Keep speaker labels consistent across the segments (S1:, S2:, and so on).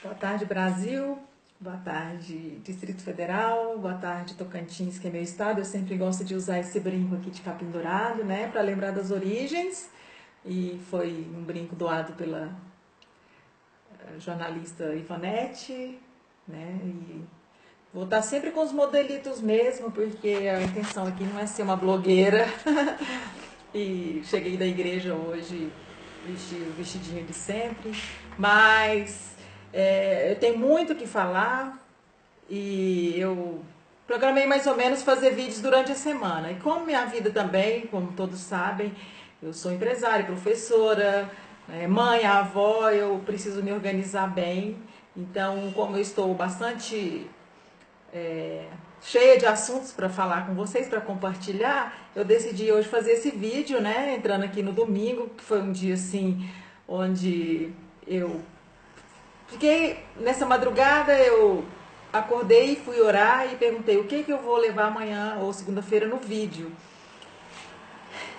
S1: Boa tarde, Brasil. Boa tarde, Distrito Federal. Boa tarde, Tocantins, que é meu estado. Eu sempre gosto de usar esse brinco aqui de capim dourado, né, para lembrar das origens. E foi um brinco doado pela jornalista Ivonete, né? E vou estar sempre com os modelitos mesmo, porque a intenção aqui não é ser uma blogueira. E cheguei da igreja hoje, vesti o vestidinho de sempre, mas eu tenho muito o que falar e eu programei mais ou menos fazer vídeos durante a semana. E como minha vida também, como todos sabem, eu sou empresária, professora, mãe, avó, eu preciso me organizar bem. Então, como eu estou bastante cheia de assuntos para falar com vocês, para compartilhar, eu decidi hoje fazer esse vídeo, né? Entrando aqui no domingo, que foi um dia assim, onde eu fiquei nessa madrugada, eu acordei, fui orar e perguntei o que eu vou levar amanhã ou segunda-feira no vídeo.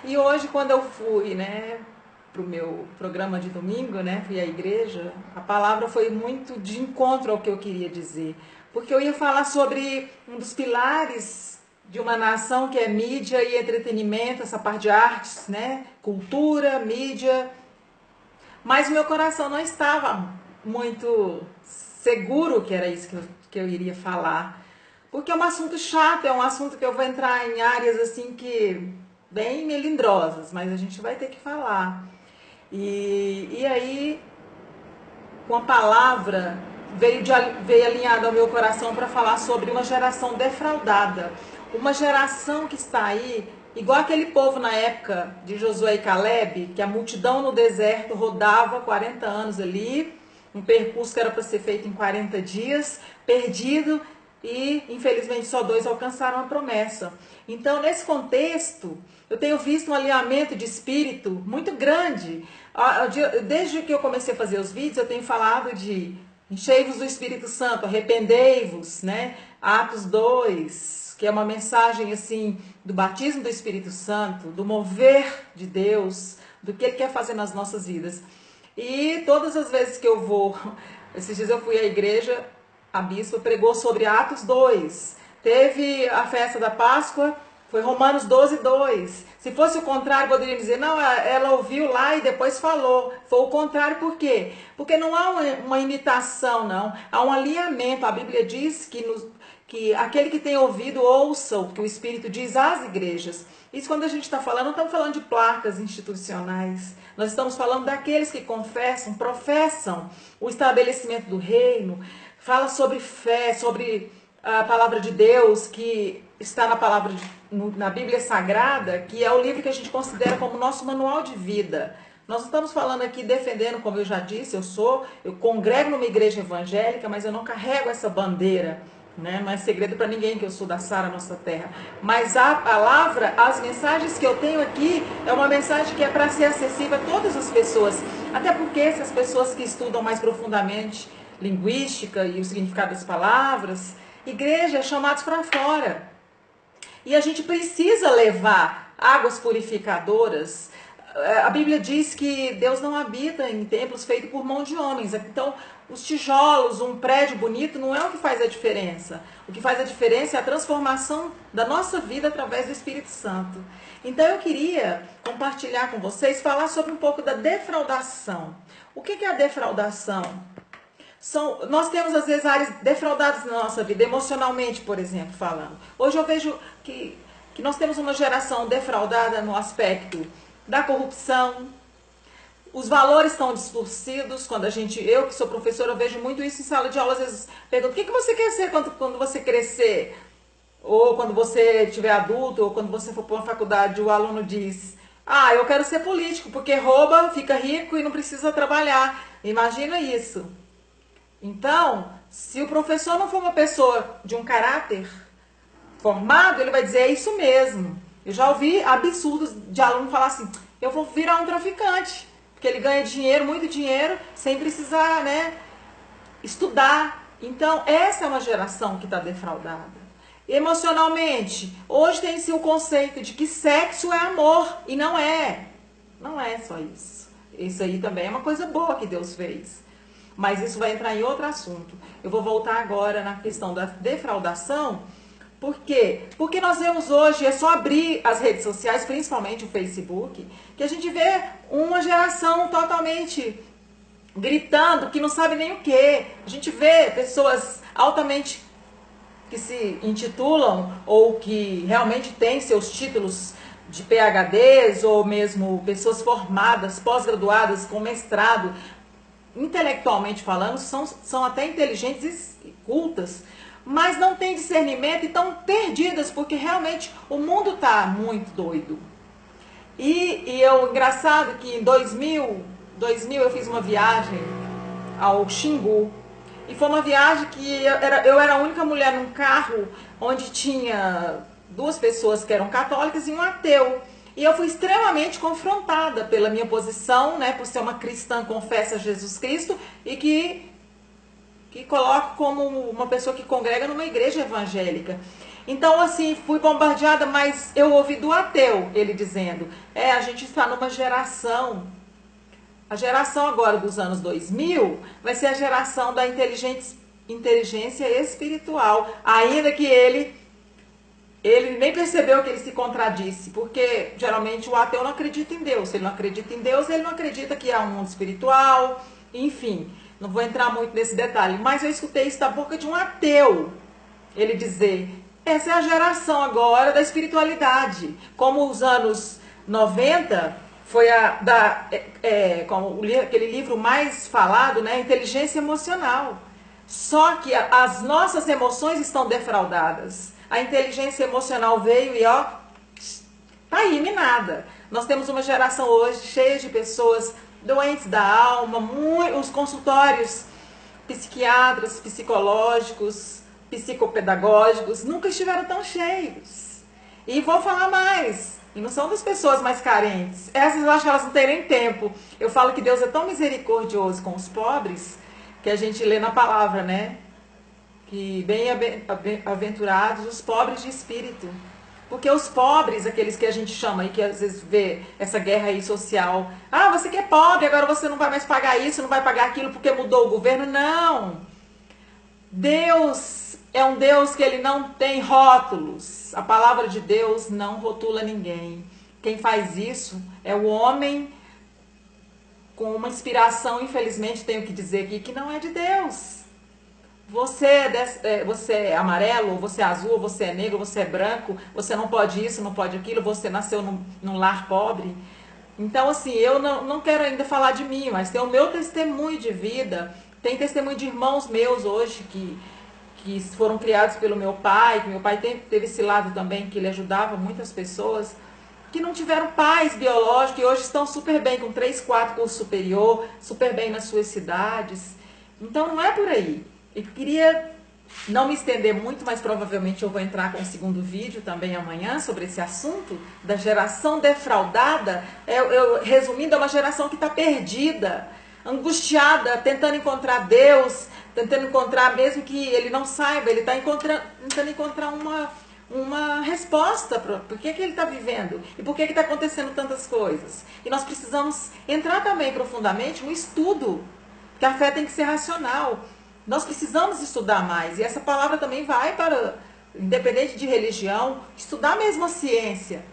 S1: E hoje, quando eu fui, né, pro meu programa de domingo, né, fui à igreja, a palavra foi muito de encontro ao que eu queria dizer, porque eu ia falar sobre um dos pilares de uma nação que é mídia e entretenimento, essa parte de artes, né, cultura, mídia, mas o meu coração não estava muito seguro que era isso que eu iria falar, porque é um assunto chato, é um assunto que eu vou entrar em áreas assim que bem melindrosas, mas a gente vai ter que falar. E aí, com a palavra, veio alinhado ao meu coração para falar sobre uma geração defraudada. Uma geração que está aí, igual aquele povo na época de Josué e Caleb, que a multidão no deserto rodava 40 anos ali, um percurso que era para ser feito em 40 dias, perdido, e infelizmente só 2 alcançaram a promessa. Então, nesse contexto, eu tenho visto um alinhamento de espírito muito grande. Desde que eu comecei a fazer os vídeos, eu tenho falado de enchei-vos do Espírito Santo, arrependei-vos, né? Atos 2, que é uma mensagem assim do batismo do Espírito Santo, do mover de Deus, do que Ele quer fazer nas nossas vidas. E todas as vezes que eu vou, esses dias eu fui à igreja, a bispa pregou sobre Atos 2. Teve a festa da Páscoa, foi Romanos 12, 2. Se fosse o contrário, poderia dizer, não, ela ouviu lá e depois falou. Foi o contrário, por quê? Porque não há uma imitação, não. Há um alinhamento. A Bíblia diz que aquele que tem ouvido, ouça o que o Espírito diz às igrejas. Isso quando a gente está falando, não estamos falando de placas institucionais. Nós estamos falando daqueles que confessam, professam o estabelecimento do reino. Fala sobre fé, sobre a palavra de Deus, que está na Bíblia Sagrada, que é o livro que a gente considera como nosso manual de vida. Nós não estamos falando aqui defendendo, como eu já disse, eu congrego numa igreja evangélica, mas eu não carrego essa bandeira, né? Não é segredo para ninguém que eu sou da Sara Nossa Terra. Mas a palavra, as mensagens que eu tenho aqui, é uma mensagem que é para ser acessível a todas as pessoas. Até porque essas pessoas que estudam mais profundamente linguística e o significado das palavras, igreja é chamados para fora. E a gente precisa levar águas purificadoras. A Bíblia diz que Deus não habita em templos feitos por mão de homens. Então, os tijolos, um prédio bonito, não é o que faz a diferença. O que faz a diferença é a transformação da nossa vida através do Espírito Santo. Então, eu queria compartilhar com vocês, falar sobre um pouco da defraudação. O que é a defraudação? Nós temos, às vezes, áreas defraudadas na nossa vida, emocionalmente, por exemplo, falando. Hoje eu vejo que nós temos uma geração defraudada no aspecto da corrupção. Os valores estão distorcidos. Eu que sou professora, eu vejo muito isso em sala de aula. Às vezes pergunto, o que você quer ser quando você crescer? Ou quando você estiver adulto, ou quando você for para uma faculdade, o aluno diz, eu quero ser político, porque rouba, fica rico e não precisa trabalhar. Imagina isso. Então, se o professor não for uma pessoa de um caráter formado, ele vai dizer, é isso mesmo. Eu já ouvi absurdos de aluno falar assim, eu vou virar um traficante, porque ele ganha dinheiro, muito dinheiro, sem precisar, né, estudar. Então, essa é uma geração que está defraudada. Emocionalmente, hoje tem-se o conceito de que sexo é amor, e não é. Não é só isso. Isso aí também é uma coisa boa que Deus fez. Mas isso vai entrar em outro assunto. Eu vou voltar agora na questão da defraudação. Por quê? Porque nós vemos hoje, é só abrir as redes sociais, principalmente o Facebook, que a gente vê uma geração totalmente gritando, que não sabe nem o quê. A gente vê pessoas altamente que se intitulam ou que realmente têm seus títulos de PhDs ou mesmo pessoas formadas, pós-graduadas com mestrado, intelectualmente falando, são até inteligentes e cultas, mas não têm discernimento e estão perdidas, porque realmente o mundo está muito doido. Engraçado que em 2000 eu fiz uma viagem ao Xingu, e foi uma viagem que eu era a única mulher num carro onde tinha duas pessoas que eram católicas e um ateu. E eu fui extremamente confrontada pela minha posição, né, por ser uma cristã, confessa Jesus Cristo, e que coloco como uma pessoa que congrega numa igreja evangélica. Então, assim, fui bombardeada, mas eu ouvi do ateu, ele dizendo, a gente está numa geração, a geração agora dos anos 2000 vai ser a geração da inteligência espiritual, ainda que ele nem percebeu que ele se contradisse, porque geralmente o ateu não acredita em Deus. Se ele não acredita em Deus, ele não acredita que há um mundo espiritual, enfim, não vou entrar muito nesse detalhe, mas eu escutei isso da boca de um ateu, ele dizer, essa é a geração agora da espiritualidade, como os anos 90 foi como aquele livro mais falado, né, Inteligência Emocional. Só que as nossas emoções estão defraudadas. A inteligência emocional veio e tá aí, minada. Nós temos uma geração hoje cheia de pessoas doentes da alma, os consultórios psiquiatras, psicológicos, psicopedagógicos nunca estiveram tão cheios. E vou falar mais, e não são das pessoas mais carentes. Essas eu acho que elas não têm nem tempo. Eu falo que Deus é tão misericordioso com os pobres, que a gente lê na palavra, né? Que bem-aventurados os pobres de espírito. Porque os pobres, aqueles que a gente chama aí, que às vezes vê essa guerra aí social. Ah, você que é pobre, agora você não vai mais pagar isso, não vai pagar aquilo porque mudou o governo. Não! Deus é um Deus que ele não tem rótulos. A palavra de Deus não rotula ninguém. Quem faz isso é o homem com uma inspiração, infelizmente tenho que dizer aqui, que não é de Deus. Você é amarelo, você é azul, você é negro, você é branco, você não pode isso, não pode aquilo, você nasceu num lar pobre. Então, assim, eu não quero ainda falar de mim, mas tem o meu testemunho de vida, tem testemunho de irmãos meus hoje que foram criados pelo meu pai, que meu pai teve esse lado também, que ele ajudava muitas pessoas, que não tiveram pais biológicos e hoje estão super bem, com 3, 4 cursos superior, super bem nas suas cidades. Então, não é por aí. Eu queria não me estender muito, mas provavelmente eu vou entrar com o segundo vídeo também amanhã sobre esse assunto da geração defraudada. Resumindo, é uma geração que está perdida, angustiada, tentando encontrar Deus, tentando encontrar, mesmo que ele não saiba, ele está tentando encontrar uma resposta para por que ele está vivendo e por que está acontecendo tantas coisas. E nós precisamos entrar também profundamente no estudo, porque a fé tem que ser racional. Nós precisamos estudar mais, e essa palavra também vai para, independente de religião, estudar mesmo a ciência.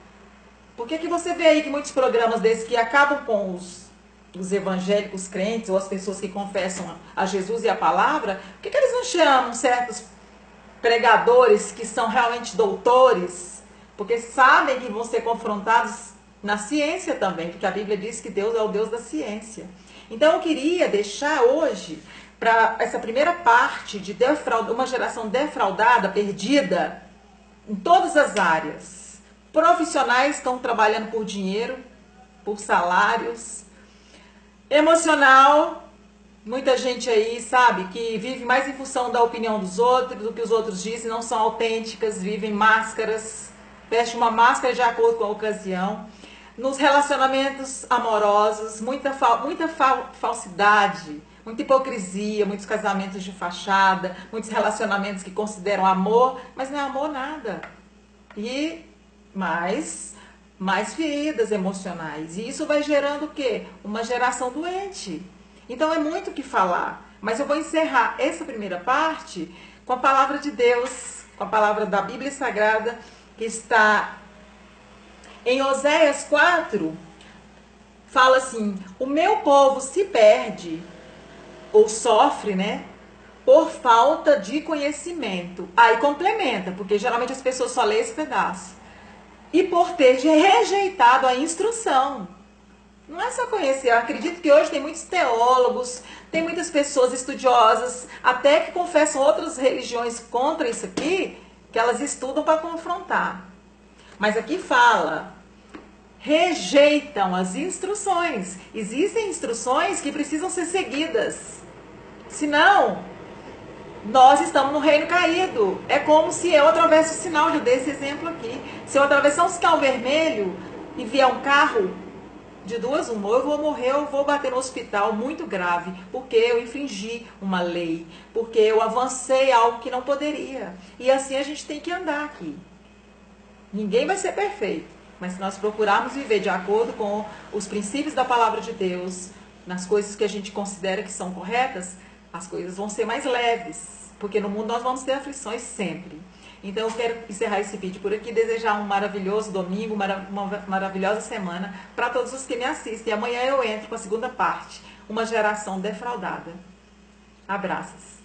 S1: Por que você vê aí que muitos programas desses que acabam com os evangélicos crentes ou as pessoas que confessam a Jesus e a palavra, por que eles não chamam certos pregadores que são realmente doutores? Porque sabem que vão ser confrontados na ciência também, porque a Bíblia diz que Deus é o Deus da ciência. Então eu queria deixar hoje, para essa primeira parte de uma geração defraudada, perdida, em todas as áreas. Profissionais estão trabalhando por dinheiro, por salários. Emocional, muita gente aí, sabe, que vive mais em função da opinião dos outros, do que os outros dizem, não são autênticas, vivem máscaras, veste uma máscara de acordo com a ocasião. Nos relacionamentos amorosos, muita falsidade, muita hipocrisia, muitos casamentos de fachada, muitos relacionamentos que consideram amor, mas não é amor nada. E mais feridas emocionais. E isso vai gerando o quê? Uma geração doente. Então é muito o que falar. Mas eu vou encerrar essa primeira parte com a palavra de Deus, com a palavra da Bíblia Sagrada, que está em Oséias 4, fala assim: o meu povo se perde, ou sofre, né? Por falta de conhecimento. Aí complementa, porque geralmente as pessoas só lêem esse pedaço. E por ter rejeitado a instrução. Não é só conhecer, eu acredito que hoje tem muitos teólogos, tem muitas pessoas estudiosas, até que confessam outras religiões contra isso aqui, que elas estudam para confrontar. Mas aqui fala, rejeitam as instruções. Existem instruções que precisam ser seguidas. Senão, nós estamos no reino caído. É como se eu atravesso o sinal, já dei esse exemplo aqui. Se eu atravessar um sinal vermelho e vier um carro, de duas uma, eu vou morrer, eu vou bater no hospital muito grave, porque eu infringi uma lei, porque eu avancei algo que não poderia. E assim a gente tem que andar aqui. Ninguém vai ser perfeito, mas se nós procurarmos viver de acordo com os princípios da palavra de Deus, nas coisas que a gente considera que são corretas, as coisas vão ser mais leves, porque no mundo nós vamos ter aflições sempre. Então eu quero encerrar esse vídeo por aqui, desejar um maravilhoso domingo, uma maravilhosa semana para todos os que me assistem. Amanhã eu entro com a segunda parte, uma geração defraudada. Abraços.